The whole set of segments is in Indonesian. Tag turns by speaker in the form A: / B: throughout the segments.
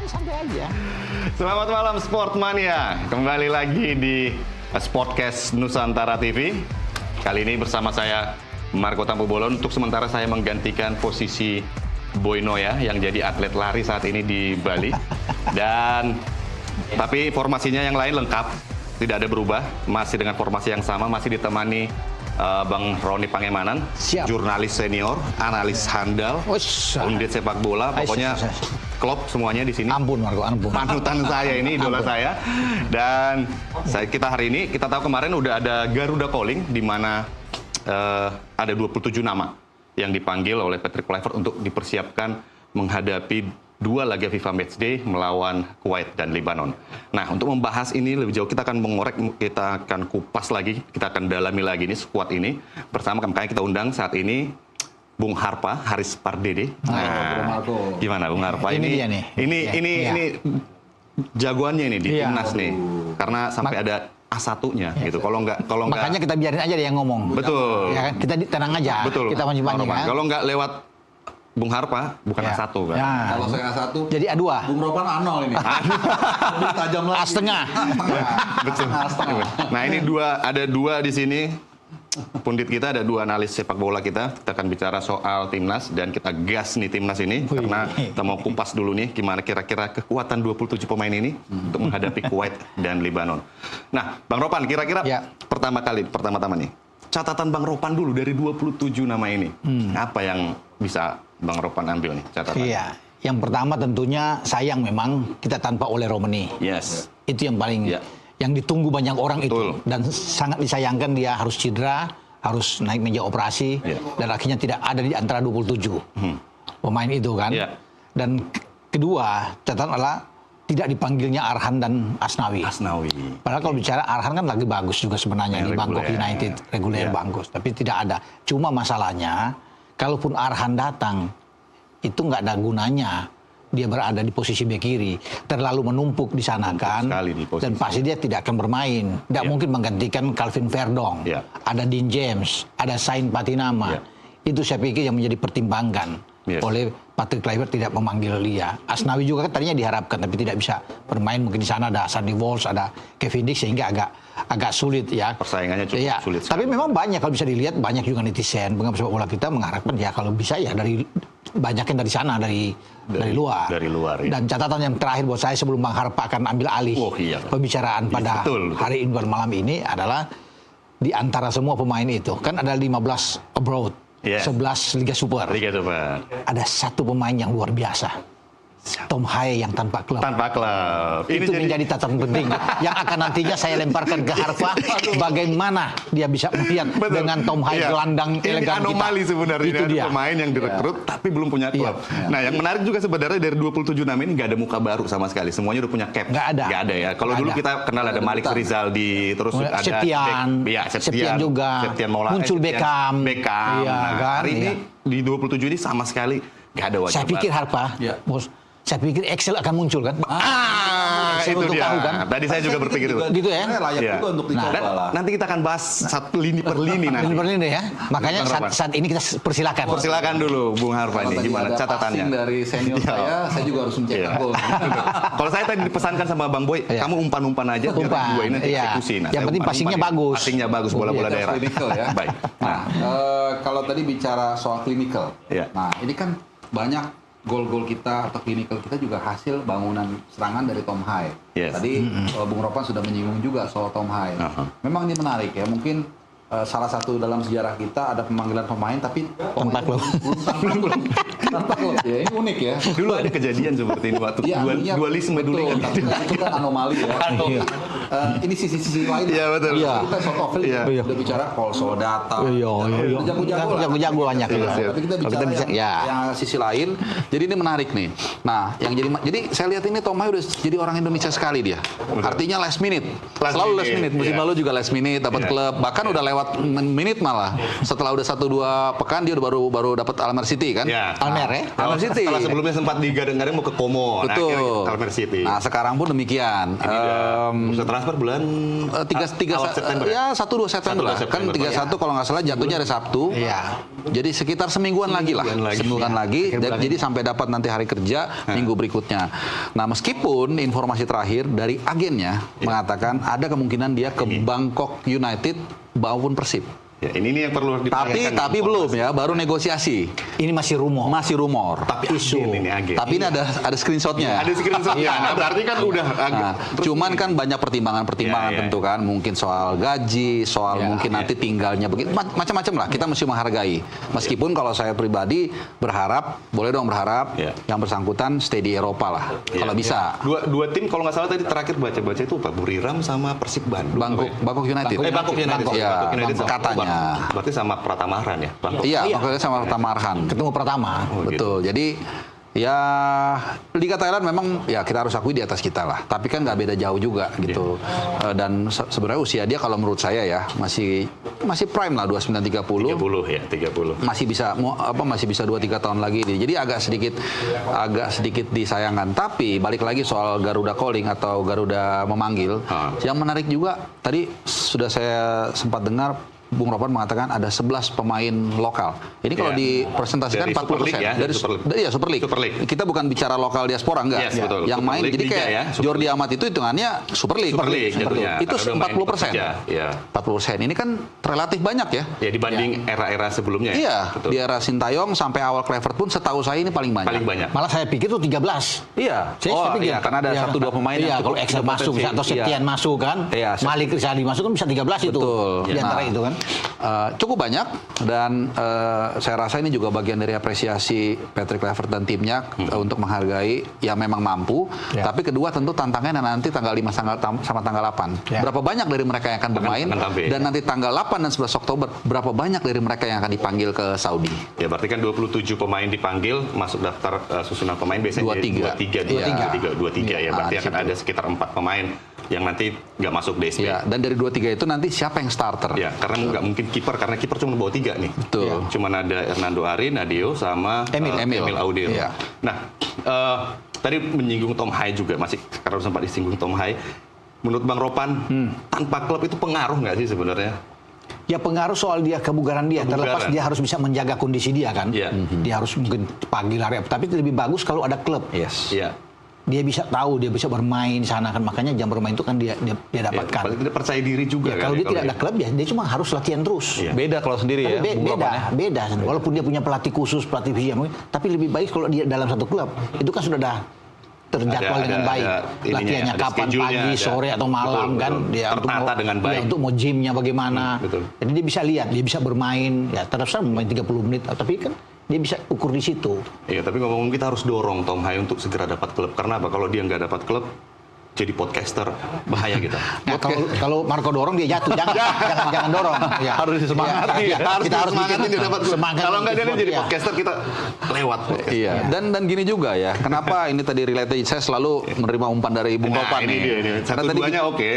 A: santai aja.
B: Selamat malam Sportmania. Kembali lagi di Sportcast Nusantara TV. Kali ini bersama saya Marco Tampubolon. Untuk sementara saya menggantikan posisi Boy Noya yang jadi atlet lari saat ini di Bali. Tapi formasinya yang lain lengkap, tidak ada berubah. Masih dengan formasi yang sama, masih ditemani Bang Roni Pangemanan,
A: Siap.
B: Jurnalis senior, analis handal, undit sepak bola, pokoknya klop semuanya di sini.
A: Ampun Marco, ampun.
B: Panutan saya ini, idola saya. Dan kita hari ini, kita tahu kemarin udah ada Garuda Calling, di mana ada 27 nama yang dipanggil oleh Patrick Kluivert untuk dipersiapkan menghadapi 2 laga FIFA Matchday melawan Kuwait dan Lebanon. Nah, untuk membahas ini lebih jauh, kita akan mengorek, kita akan kupas lagi, kita akan dalami lagi ini skuad ini. Bersama makanya kita undang saat ini Bung Harpa, Haris Pardede. Nah, gimana Bung Harpa
A: ini? Dia nih.
B: Ini jagoannya ini di timnas nih. Karena sampai ada A1-nya gitu. Kalau nggak
A: makanya kita biarin aja dia yang ngomong.
B: Betul.
A: Ya kan? Kita tenang aja.
B: Betul.
A: Kita panjang-panjang kan.
B: Kalau nggak lewat Bung Harpa, bukan A1 kan?
A: Ya.
C: Kalau saya A1,
A: jadi A2.
C: Bung Ropan A0 ini. Lebih tajam lagi.
A: A setengah.
B: Betul. Nah, ini ada dua di sini. Pundit kita ada 2 analis sepak bola kita. Kita akan bicara soal timnas dan kita gas nih timnas ini. Karena kita mau kupas dulu nih gimana kira-kira kekuatan 27 pemain ini untuk menghadapi Kuwait dan Lebanon. Nah, Bang Ropan, kira-kira pertama-tama nih. Catatan Bang Ropan dulu dari 27 nama ini. Apa yang bisa Bang Ropan ambil nih catatan?
A: Iya. Yang pertama tentunya sayang memang kita tanpa Ole Romani.
B: Yes.
A: Itu yang paling yang ditunggu banyak orang. Betul. Itu. Dan sangat disayangkan dia harus cedera, harus naik meja operasi, dan akhirnya tidak ada di antara 27 pemain itu kan. Dan kedua, catatan adalah tidak dipanggilnya Arhan dan Asnawi. Padahal kalau bicara Arhan kan lagi bagus juga sebenarnya di Bangkok United, reguler bagus, tapi tidak ada. Cuma masalahnya, kalaupun Arhan datang, itu nggak ada gunanya. Dia berada di posisi bek kiri, terlalu menumpuk di sana kan, dan pasti dia tidak akan bermain. Tidak mungkin menggantikan Calvin Verdong, ada Dean James, ada Sain Patinama. Itu saya pikir yang menjadi pertimbangan oleh Patrick Kluivert tidak memanggil dia. Asnawi juga kan tadinya diharapkan, tapi tidak bisa bermain. Mungkin di sana ada Sandy Walsh, ada Kevin Dix, sehingga agak sulit ya.
B: Persaingannya cukup sulit.
A: Tapi memang banyak, kalau bisa dilihat, banyak juga netizen, pengamat sepak bola kita mengharapkan ya kalau bisa ya dari banyak yang dari sana, dari luar.
B: Dari luar. Ya.
A: Dan catatan yang terakhir buat saya sebelum Bang Harpa akan ambil alih pembicaraan pada hari ini, malam ini adalah di antara semua pemain itu kan ada 15 abroad. 11 Liga Super. Ada satu pemain yang luar biasa. Tom Haye yang tanpa klub. Itu menjadi catatan penting yang akan nantinya saya lemparkan ke Harpa. Bagaimana dia bisa melihat dengan Tom Haye gelandang elegan kita.
B: Ini anomali sebenarnya.
A: Itu dia.
B: Pemain yang direkrut tapi belum punya klub. Nah, yang menarik juga sebenarnya dari 27 nama ini nggak ada muka baru sama sekali. Semuanya udah punya cap. Nggak ada ya. Kalau dulu kita kenal ada Malik Rizaldi, terus ada
A: Septian juga. Muncul Beckham.
B: Hari ini di 27 ini sama sekali nggak ada wajah.
A: Saya pikir Harpa, bos. Saya pikir Excel akan muncul kan?
B: Itu dia. Kan? Tadi saya juga berpikir itu.
A: Gitu ya?
C: Layak juga untuk dicoba lah.
B: Nanti kita akan bahas lini per lini nanti.
A: Lini per lini ya. Makanya saat ini kita persilakan.
B: Persilakan dulu Bung Harpa ini. Gimana catatannya?
C: Dari senior saya juga harus mencetak gol.
B: Kalau saya tadi dipesankan sama Bang Boy, kamu umpan-umpan aja biar dua ini eksekusi.
A: Yang penting passingnya bagus.
B: Passingnya bagus, bola-bola daerah.
C: Baik. Nah, kalau tadi bicara soal klinikal. Nah, ini kan banyak gol-gol kita atau klinikal kita juga hasil bangunan serangan dari Tom Haye. Tadi Bung Ropan sudah menyinggung juga soal Tom Haye. Memang ini menarik ya. Mungkin salah satu dalam sejarah kita ada pemanggilan pemain tapi
A: tanpa klub.
C: Tanpa klub ya. Ini unik ya.
B: Dulu ada kejadian seperti ini waktu dualisme dulu kan.
C: Itu kan anomali ya. Ini sisi lain.
B: Iya betul.
C: Kita soal udah bicara Paul Soldata.
A: Jago-jago banyak.
C: Tapi kita bicara yang sisi lain. Jadi ini menarik nih. Nah, jadi saya lihat ini Tom Haye udah jadi orang Indonesia sekali dia. Artinya last minute. Selalu last minute. Musim lalu juga last minute dapat klub. Bahkan udah lewat menit malah. Setelah udah 1-2 pekan dia udah baru dapat Almer City kan?
A: Almer
B: City. Setelah sebelumnya sempat digadang-gadang mau ke Como.
C: Betul.
B: Almer City.
C: Nah, sekarang pun demikian.
B: Bursa transfer bulan awal September.
C: Ya 1-2 September lah. Kan 31 kalau nggak salah jatuhnya hari Sabtu.
A: Iya.
C: Jadi sekitar semingguan lagi lah. Semingguan lagi. Jadi sampai dapat nanti hari kerja minggu berikutnya. Nah, meskipun informasi terakhir dari agennya mengatakan ada kemungkinan dia ke Bangkok United maupun Persib.
B: Ya, ini yang perlu diperhatikan.
C: Tapi belum ya, baru negosiasi.
A: Ini masih rumor.
C: Masih rumor.
B: Tapi agen.
C: Tapi ini ada screenshotnya.
B: Ada screenshotnya. Nah, berarti kan udah agak.
C: Cuman kan banyak pertimbangan tentu kan, mungkin soal gaji, soal mungkin nanti tinggalnya begitu, macam-macam lah. Kita mesti menghargai. Meskipun kalau saya pribadi berharap, boleh dong berharap yang bersangkutan stay di Eropa lah, kalau bisa.
B: Dua tim kalau nggak salah tadi terakhir baca-baca itu Pak Buriram sama Persib Bandung.
C: Bangkok United.
B: Bangkok United.
C: Ya, katanya.
B: Berarti sama Pratama Arhan ya?
C: Iya, maksudnya sama Pratama Arhan.
A: Ketemu Pratama.
C: Betul. Gitu. Jadi ya Liga Thailand memang ya kita harus akui di atas kita lah. Tapi kan nggak beda jauh juga gitu. Dan sebenarnya usia dia kalau menurut saya ya masih prime lah 29-30.
B: 30.
C: Masih bisa 2-3 tahun lagi. Jadi agak sedikit disayangkan. Tapi balik lagi soal Garuda Calling atau Garuda memanggil. Yang menarik juga tadi sudah saya sempat dengar Bung Ropan mengatakan ada 11 pemain lokal. Ini kalau dipresentasikan 40%. Dari Super League. Kita bukan bicara lokal diaspora, enggak. Yang main, jadi kayak Jordi Amat itu hitungannya Super League. Itu 40%. 40%. Ini kan relatif banyak ya.
B: Ya dibanding era-era sebelumnya.
C: Iya. Di era Sintayong sampai awal Kluivert pun setahu saya ini paling banyak.
A: Malah saya pikir itu 13.
C: Iya. Karena ada 1-2 pemain yang
A: kalau Excel masuk atau Septian masuk kan. Malik Rizali masuk kan bisa 13 itu. Di antara itu kan.
C: Cukup banyak dan saya rasa ini juga bagian dari apresiasi Patrick Kluivert dan timnya untuk menghargai yang memang mampu. Tapi kedua tentu tantangannya nanti tanggal 5 sama tanggal 8. Berapa banyak dari mereka yang akan bermain dan nanti tanggal 8 dan 11 Oktober berapa banyak dari mereka yang akan dipanggil ke Saudi.
B: Ya berarti kan 27 pemain dipanggil masuk daftar susunan pemain biasanya 23 ya. Berarti akan ada sekitar 4 pemain yang nanti nggak masuk DSP.
C: Ya, dan dari 23 itu nanti siapa yang starter?
B: Ya, karena nggak mungkin kiper, karena kiper cuma bawa 3 nih.
C: Betul. Ya.
B: Cuma ada Hernando Ari, Nadio, sama Emil Audero.
C: Ya.
B: Nah, tadi menyinggung Tom Hai juga, masih karena sempat disinggung Tom Hai. Menurut Bang Ropan, tanpa klub itu pengaruh nggak sih sebenarnya?
A: Ya pengaruh soal dia kebugaran dia. Terlepas dia harus bisa menjaga kondisi dia kan. Dia harus mungkin pagi lari. Tapi lebih bagus kalau ada klub. Dia bisa tahu, dia bisa bermain sana kan, makanya jam bermain itu kan dia dapatkan.
B: Paling tidak percaya diri juga kan.
A: Kalau dia tidak ada klub ya, dia cuma harus latihan terus.
C: Beda kalau sendiri ya.
A: Beda. Walaupun dia punya pelatih khusus, pelatih fisik, tapi lebih baik kalau dia dalam satu klub. Itu kan sudah terjadwal dengan baik. Latihannya kapan, pagi, sore atau malam kan. Dia
B: tertata dengan baik.
A: Untuk mau gymnya bagaimana. Jadi dia bisa lihat, dia bisa bermain. Ya terus bermain 30 menit, tapi kan dia bisa ukur di situ.
B: Iya, tapi ngomong kita harus dorong Tom Hai untuk segera dapat klub. Karena apa? Kalau dia nggak dapat klub, jadi podcaster bahaya gitu.
A: Nah, kalau Marco dorong dia jatuh, jangan dorong. Ya.
C: Harus disemangati.
B: Kita harus bikin dia dapat semangat. Kalau nggak dia jadi podcaster kita lewat.
C: Iya. Dan gini juga ya. Kenapa ini tadi related? Saya selalu menerima umpan dari Bung Ropan nih. Karena tadi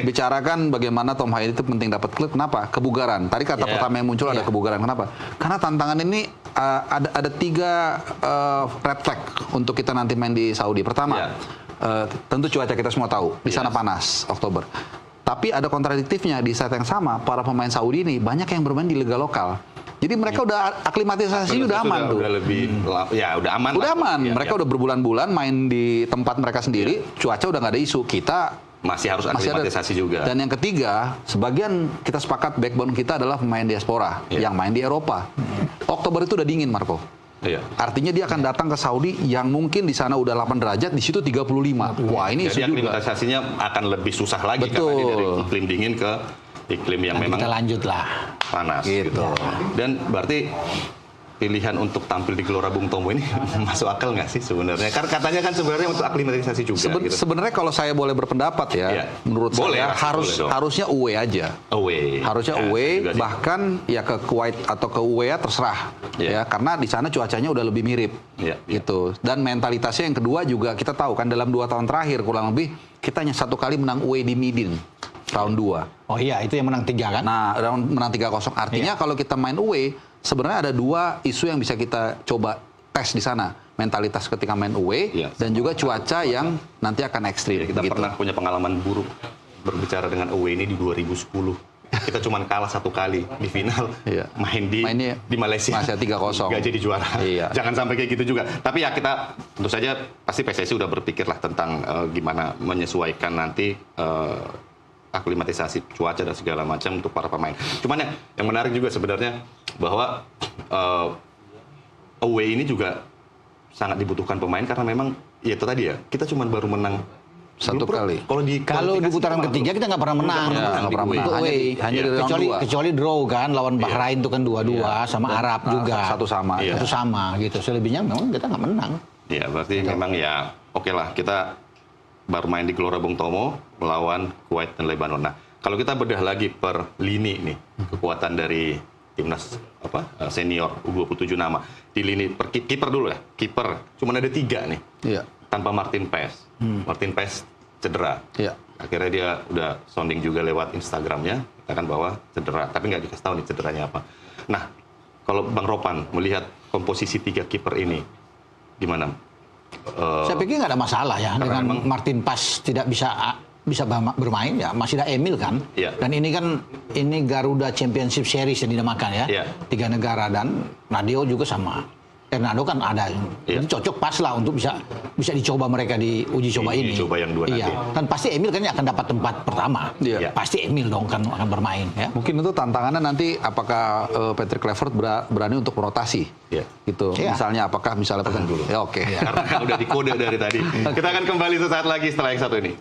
C: bicarakan bagaimana Tom Hai itu penting dapat klub. Kenapa? Kebugaran. Tadi kata pertama yang muncul ada kebugaran. Kenapa? Karena tantangan ini ada 3 red flag untuk kita nanti main di Saudi. Pertama. Tentu cuaca kita semua tahu di sana panas Oktober. Tapi ada kontradiktifnya di saat yang sama para pemain Saudi ini banyak yang bermain di liga lokal. Jadi mereka udah aklimatisasi udah aman tuh.
B: Udah aman.
C: Udah aman. Mereka udah berbulan-bulan main di tempat mereka sendiri. Cuaca udah nggak ada isu. Kita
B: masih harus aklimatisasi juga.
C: Dan yang ketiga, sebagian kita sepakat backbone kita adalah pemain diaspora yang main di Eropa. Oktober itu udah dingin, Marco. Artinya dia akan datang ke Saudi yang mungkin di sana udah 8 derajat, di situ 35. Wah, ini
B: jadi aklimatisasinya akan lebih susah lagi. Betul. Karena dia dari iklim dingin ke iklim yang memang
A: kita lanjutlah
B: panas gitu. Dan berarti pilihan untuk tampil di Gelora Bung Tomo ini masuk akal nggak sih sebenarnya? Karena katanya kan sebenarnya untuk aklimatisasi juga.
C: Sebenarnya kalau saya boleh berpendapat menurut saya harusnya away aja. Harusnya away, bahkan ya ke Kuwait atau ke UAE terserah. Ya, karena di sana cuacanya udah lebih mirip. Gitu. Dan mentalitasnya yang kedua juga kita tahu kan dalam 2 tahun terakhir kurang lebih kita hanya 1 kali menang away di Midin. Round 2.
A: Oh iya, itu yang menang 3 kan?
C: Nah, menang 3-0. Artinya kalau kita main away, sebenarnya ada 2 isu yang bisa kita coba tes di sana. Mentalitas ketika main away dan juga cuaca yang nanti akan ekstrim.
B: Kita pernah punya pengalaman buruk berbicara dengan away ini di 2010. Kita cuma kalah 1 kali di final,
C: Mainnya
B: di Malaysia
C: 3-0.
B: nggak jadi juara.
C: Iya.
B: Jangan sampai kayak gitu juga. Tapi ya kita tentu saja pasti PSSI udah berpikir lah tentang gimana menyesuaikan nanti aklimatisasi cuaca dan segala macam untuk para pemain. Cuman yang menarik juga sebenarnya bahwa away ini juga sangat dibutuhkan pemain karena memang ya itu tadi ya, kita cuma baru menang
C: 1 kali.
A: Kalau di putaran ketiga kita nggak pernah menang.
C: Nggak pernah menang. Hanya di round 2.
A: Kecuali draw kan lawan Bahrain itu kan 2-2 sama Arab juga.
C: Satu sama.
A: Satu sama gitu. Selebihnya memang kita nggak menang.
B: Ya berarti memang ya oke lah kita baru main di Gelora Bung Tomo melawan Kuwait dan Lebanon. Nah kalau kita bedah lagi per lini nih kekuatan dari timnas senior U27 nama di lini kiper dulu ya, kiper cuma ada 3 nih.
C: Iya.
B: Tanpa Martin Paes. Martin Paes cedera.
C: Iya.
B: Akhirnya dia udah sounding juga lewat Instagramnya, katakan bahwa cedera. Tapi nggak dikasih tahu nih cederanya apa. Nah, kalau Bang Ropan melihat komposisi 3 kiper ini, gimana?
A: Saya pikir nggak ada masalah ya dengan Martin Paes tidak bisa bermain ya. Masih ada Emil kan.
B: Iya.
A: Dan ini kan Garuda Championship Series yang dinamakan ya.
B: Iya.
A: 3 negara dan Nadeo juga sama. Hernando kan ada, jadi cocok pas lah untuk bisa dicoba mereka di uji coba ini.
B: Coba yang 2 nanti.
A: Dan pasti Emil kan akan dapat tempat pertama.
C: Iya.
A: Pasti Emil dong kan akan bermain ya.
C: Mungkin itu tantangannya nanti apakah Patrick Kluivert berani untuk merotasi. Gitu.
A: Iya.
C: Misalnya
B: Tahan dulu.
C: Ya oke.
B: Karena udah dikode dari tadi. Kita akan kembali sesaat lagi setelah yang satu ini.